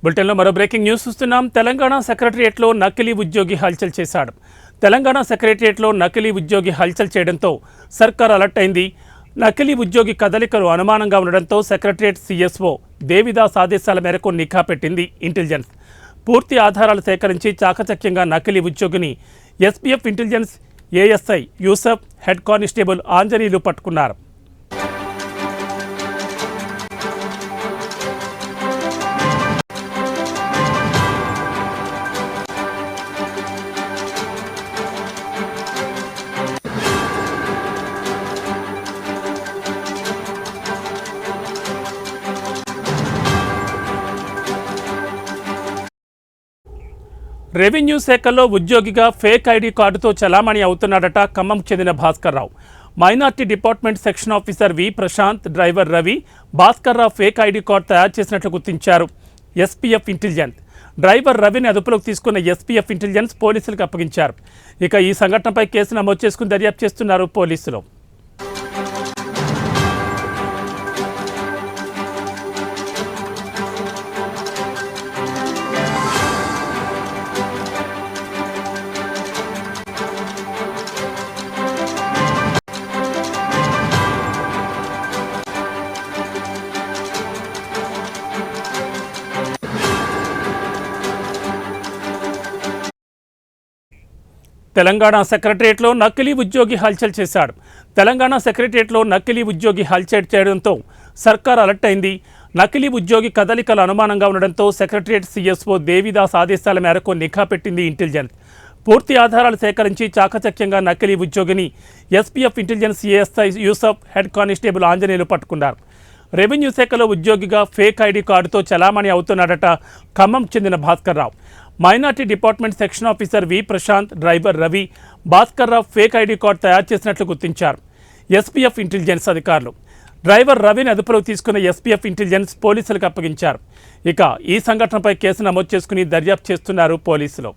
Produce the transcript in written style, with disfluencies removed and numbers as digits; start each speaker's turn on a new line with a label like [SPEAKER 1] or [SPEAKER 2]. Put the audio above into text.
[SPEAKER 1] బులెటిన్లో మరో breaking news చూస్తున్నాం. తెలంగాణ సెక్రటరియట్లో నకిలీ ఉద్యోగి హల్చల్ చేశాడు. తెలంగాణ సెక్రటరియట్లో నకిలీ ఉద్యోగి హల్చల్ చేయడంతో సర్కార్ అలర్ట్ అయింది. నకిలీ ఉద్యోగి కదలికలు అనుమానంగా ఉండడంతో సెక్రటరియట్ సిఎస్ఓ దేవిదాస్ ఆదేశాల మేరకు నిఘా పెట్టింది ఇంటెలిజెన్స్. పూర్తి ఆధారాలు సేకరించి చాకచక్యంగా నకిలీ ఉద్యోగిని SPF intelligence ASI Yusuf, head constable Anjaneyulu పట్టుకున్నారు. రెవెన్యూ శాఖలో ఉద్యోగిగా ఫేక్ ఐడి కార్డుతో చలామణి అవుతున్నాడట ఖమ్మం చెందిన Bhaskar Rao. Minority department section officer వి Prashanth, driver Ravi Bhaskar Rao fake ID card తయారు చేసినట్లు గుర్తించారు ఎస్పీఎఫ్ ఇంటెలిజెన్స్. డ్రైవర్ రవిని అదుపులోకి తీసుకున్న ఎస్పీఎఫ్ ఇంటెలిజెన్స్ పోలీసులకు అప్పగించారు. ఇక ఈ సంఘటనపై కేసు నమోదు చేసుకుని దర్యాప్తు చేస్తున్నారు పోలీసులు. తెలంగాణ సెక్రటరియట్లో నకిలీ ఉద్యోగి హల్చల్ చేశాడు. తెలంగాణ సెక్రటరియట్లో నకిలీ ఉద్యోగి హల్చల్ చేయడంతో సర్కార్ అలర్ట్ అయింది. నకిలీ ఉద్యోగి కదలికలు అనుమానంగా ఉండడంతో సెక్రటరియట్ సిఎస్ఓ దేవిదాస్ ఆదేశాల మేరకు నిఘా పెట్టింది ఇంటెలిజెన్స్. పూర్తి ఆధారాలు సేకరించి చాకచక్యంగా నకిలీ ఉద్యోగిని SPF intelligence ASI Yusuf, head constable Anjaneyulu పట్టుకున్నారు. రెవెన్యూ శాఖలో ఉద్యోగిగా ఫేక్ ఐడి కార్డుతో చలామణి అవుతున్నాడట ఖమ్మం చెందిన Bhaskar Rao. Minority department section officer వి Prashanth, driver Ravi Bhaskar Rao fake ID card తయారు చేసినట్లు గుర్తించారు ఎస్పీఎఫ్ ఇంటెలిజెన్స్ అధికారులు. డ్రైవర్ రవిని అదుపులోకి తీసుకున్న ఎస్పీఎఫ్ ఇంటెలిజెన్స్ పోలీసులకు అప్పగించారు. ఇక ఈ సంఘటనపై కేసు నమోదు చేసుకుని దర్యాప్తు చేస్తున్నారు పోలీసులు.